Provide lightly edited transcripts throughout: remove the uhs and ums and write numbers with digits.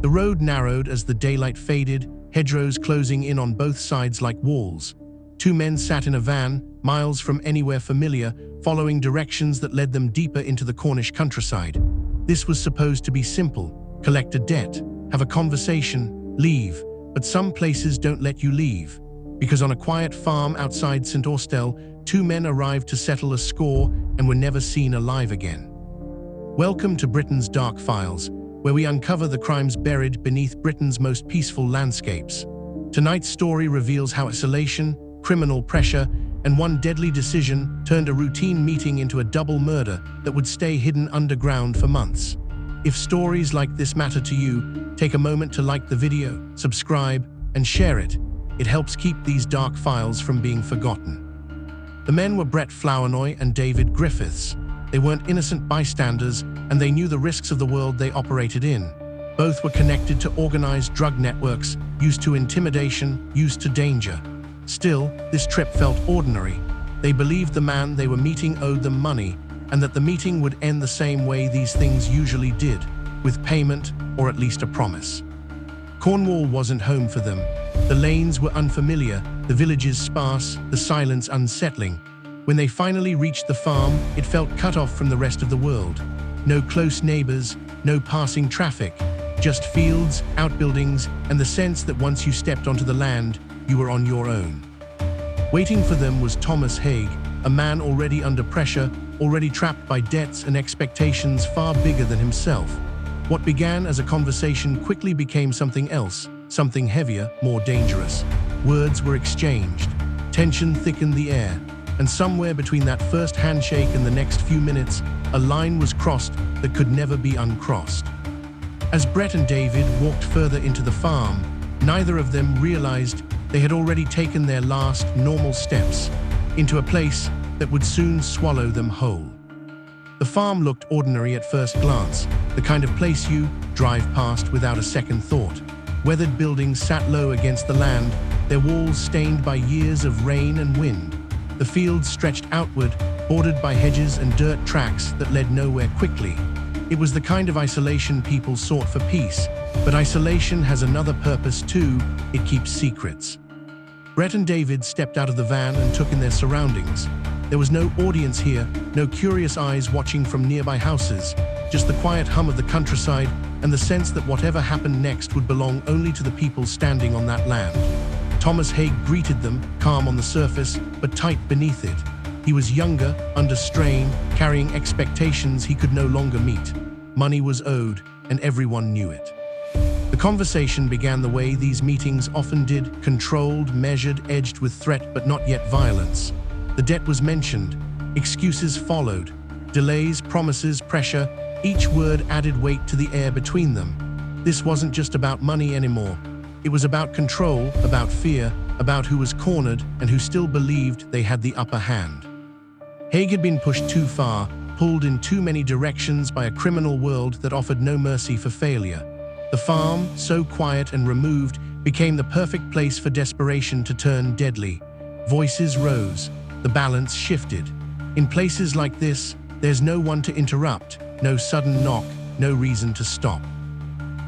The road narrowed as the daylight faded, hedgerows closing in on both sides like walls. Two men sat in a van, miles from anywhere familiar, following directions that led them deeper into the Cornish countryside. This was supposed to be simple: collect a debt, have a conversation, leave. But some places don't let you leave. Because on a quiet farm outside St Austell, two men arrived to settle a score and were never seen alive again. Welcome to Britain's Dark Files, where we uncover the crimes buried beneath Britain's most peaceful landscapes. Tonight's story reveals how isolation, criminal pressure, and one deadly decision turned a routine meeting into a double murder that would stay hidden underground for months. If stories like this matter to you, take a moment to like the video, subscribe, and share it. It helps keep these dark files from being forgotten. The men were Flournoy and David Griffiths. They weren't innocent bystanders, and they knew the risks of the world they operated in. Both were connected to organized drug networks, used to intimidation, used to danger. Still, this trip felt ordinary. They believed the man they were meeting owed them money, and that the meeting would end the same way these things usually did, with payment or at least a promise. Cornwall wasn't home for them. The lanes were unfamiliar, the villages sparse, the silence unsettling. When they finally reached the farm, it felt cut off from the rest of the world. No close neighbors, no passing traffic, just fields, outbuildings, and the sense that once you stepped onto the land, you were on your own. Waiting for them was Thomas Haigh, a man already under pressure, already trapped by debts and expectations far bigger than himself. What began as a conversation quickly became something else, something heavier, more dangerous. Words were exchanged. Tension thickened the air. And somewhere between that first handshake and the next few minutes, a line was crossed that could never be uncrossed. As Brett and David walked further into the farm, neither of them realized they had already taken their last normal steps into a place that would soon swallow them whole. The farm looked ordinary at first glance, the kind of place you drive past without a second thought. Weathered buildings sat low against the land, their walls stained by years of rain and wind. The fields stretched outward, bordered by hedges and dirt tracks that led nowhere quickly. It was the kind of isolation people sought for peace, but isolation has another purpose too: it keeps secrets. Brett and David stepped out of the van and took in their surroundings. There was no audience here, no curious eyes watching from nearby houses, just the quiet hum of the countryside and the sense that whatever happened next would belong only to the people standing on that land. Thomas Haigh greeted them, calm on the surface, but tight beneath it. He was younger, under strain, carrying expectations he could no longer meet. Money was owed, and everyone knew it. The conversation began the way these meetings often did, controlled, measured, edged with threat but not yet violence. The debt was mentioned. Excuses followed. Delays, promises, pressure. Each word added weight to the air between them. This wasn't just about money anymore. It was about control, about fear, about who was cornered and who still believed they had the upper hand. Haigh had been pushed too far, pulled in too many directions by a criminal world that offered no mercy for failure. The farm, so quiet and removed, became the perfect place for desperation to turn deadly. Voices rose. The balance shifted. In places like this, there's no one to interrupt, no sudden knock, no reason to stop.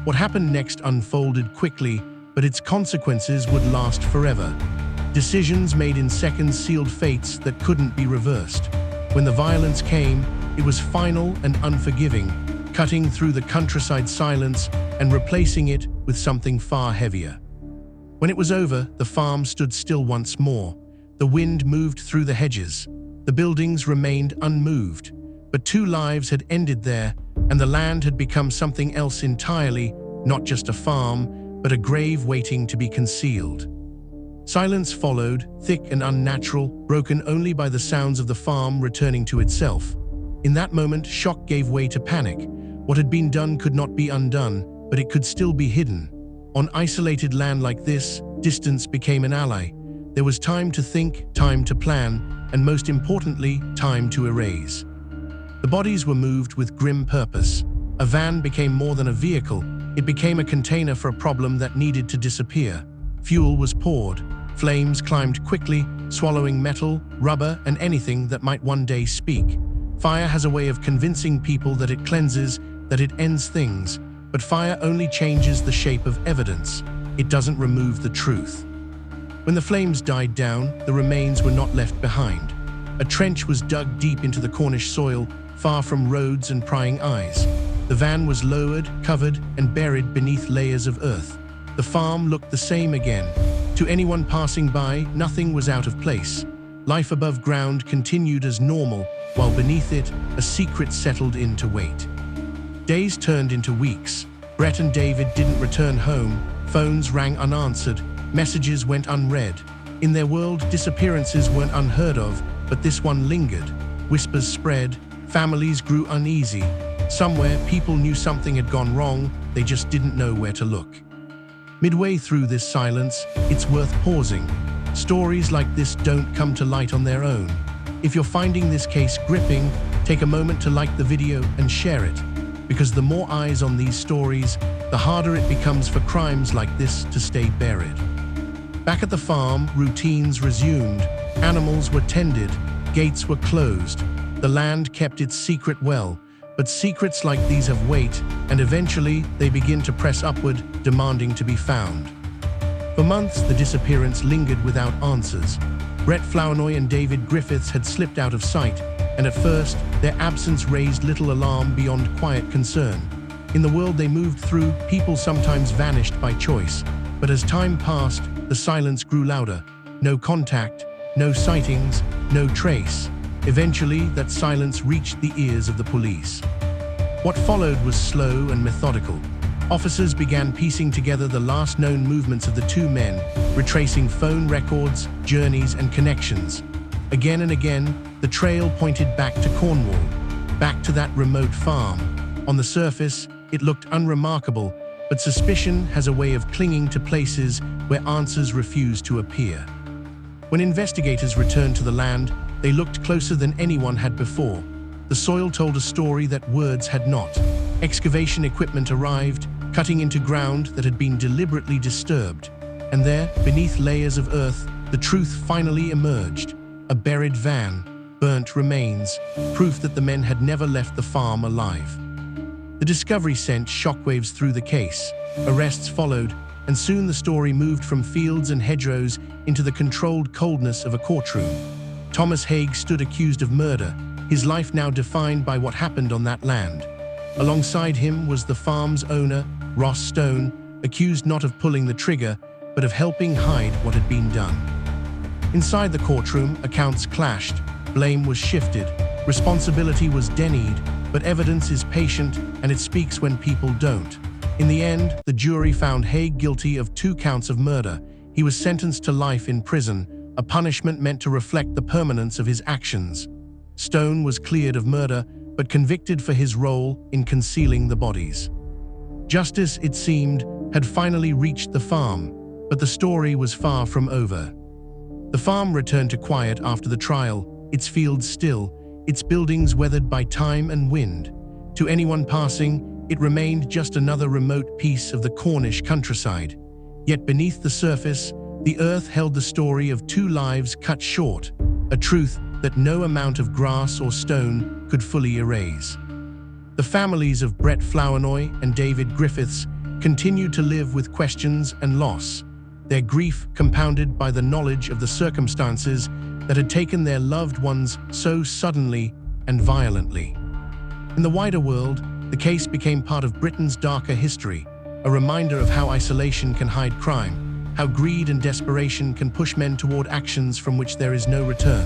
What happened next unfolded quickly, but its consequences would last forever. Decisions made in seconds sealed fates that couldn't be reversed. When the violence came, it was final and unforgiving, cutting through the countryside silence and replacing it with something far heavier. When it was over, the farm stood still once more. The wind moved through the hedges. The buildings remained unmoved. But two lives had ended there, and the land had become something else entirely, not just a farm, but a grave waiting to be concealed. Silence followed, thick and unnatural, broken only by the sounds of the farm returning to itself. In that moment, shock gave way to panic. What had been done could not be undone, but it could still be hidden. On isolated land like this, distance became an ally. There was time to think, time to plan, and most importantly, time to erase. The bodies were moved with grim purpose. A van became more than a vehicle. It became a container for a problem that needed to disappear. Fuel was poured. Flames climbed quickly, swallowing metal, rubber, and anything that might one day speak. Fire has a way of convincing people that it cleanses, that it ends things. But fire only changes the shape of evidence. It doesn't remove the truth. When the flames died down, the remains were not left behind. A trench was dug deep into the Cornish soil, far from roads and prying eyes. The van was lowered, covered, and buried beneath layers of earth. The farm looked the same again. To anyone passing by, nothing was out of place. Life above ground continued as normal, while beneath it, a secret settled in to wait. Days turned into weeks. Brett and David didn't return home. Phones rang unanswered. Messages went unread. In their world, disappearances weren't unheard of, but this one lingered. Whispers spread. Families grew uneasy. Somewhere, people knew something had gone wrong. They just didn't know where to look. Midway through this silence, it's worth pausing. Stories like this don't come to light on their own. If you're finding this case gripping, take a moment to like the video and share it. Because the more eyes on these stories, the harder it becomes for crimes like this to stay buried. Back at the farm, routines resumed. Animals were tended, gates were closed. The land kept its secret well, but secrets like these have weight, and eventually they begin to press upward, demanding to be found. For months, the disappearance lingered without answers. Brett Flournoy and David Griffiths had slipped out of sight, and at first, their absence raised little alarm beyond quiet concern. In the world they moved through, people sometimes vanished by choice, but as time passed, the silence grew louder. No contact, no sightings, no trace. Eventually, that silence reached the ears of the police. What followed was slow and methodical. Officers began piecing together the last known movements of the two men, retracing phone records, journeys, and connections. Again and again, the trail pointed back to Cornwall, back to that remote farm. On the surface, it looked unremarkable, but suspicion has a way of clinging to places where answers refuse to appear. When investigators returned to the land, they looked closer than anyone had before. The soil told a story that words had not. Excavation equipment arrived, cutting into ground that had been deliberately disturbed. And there, beneath layers of earth, the truth finally emerged. A buried van, burnt remains, proof that the men had never left the farm alive. The discovery sent shockwaves through the case. Arrests followed, and soon the story moved from fields and hedgerows into the controlled coldness of a courtroom. Thomas Haigh stood accused of murder, his life now defined by what happened on that land. Alongside him was the farm's owner, Ross Stone, accused not of pulling the trigger, but of helping hide what had been done. Inside the courtroom, accounts clashed, blame was shifted, responsibility was denied, but evidence is patient and it speaks when people don't. In the end, the jury found Haigh guilty of 2 counts of murder. He was sentenced to life in prison, a punishment meant to reflect the permanence of his actions. Stone was cleared of murder, but convicted for his role in concealing the bodies. Justice, it seemed, had finally reached the farm, but the story was far from over. The farm returned to quiet after the trial, its fields still, its buildings weathered by time and wind. To anyone passing, it remained just another remote piece of the Cornish countryside. Yet beneath the surface, the earth held the story of 2 lives cut short, a truth that no amount of grass or stone could fully erase. The families of Brett Flournoy and David Griffiths continued to live with questions and loss, their grief compounded by the knowledge of the circumstances that had taken their loved ones so suddenly and violently. In the wider world, the case became part of Britain's darker history, a reminder of how isolation can hide crime, how greed and desperation can push men toward actions from which there is no return.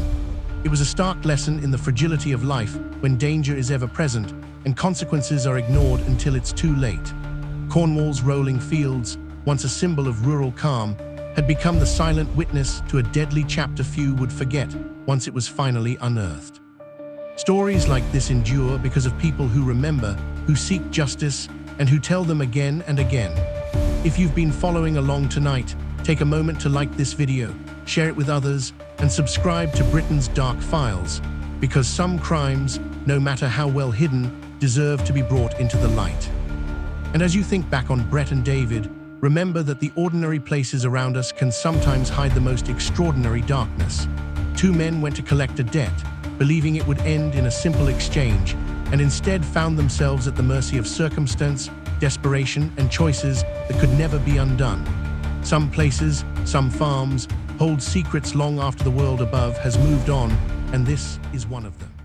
It was a stark lesson in the fragility of life when danger is ever present and consequences are ignored until it's too late. Cornwall's rolling fields, once a symbol of rural calm, had become the silent witness to a deadly chapter few would forget once it was finally unearthed. Stories like this endure because of people who remember, who seek justice, and who tell them again and again. If you've been following along tonight, take a moment to like this video, share it with others, and subscribe to Britain's Dark Files, because some crimes, no matter how well hidden, deserve to be brought into the light. And as you think back on Brett and David, remember that the ordinary places around us can sometimes hide the most extraordinary darkness. 2 men went to collect a debt, believing it would end in a simple exchange, and instead found themselves at the mercy of circumstance, desperation, and choices that could never be undone. Some places, some farms, hold secrets long after the world above has moved on, and this is one of them.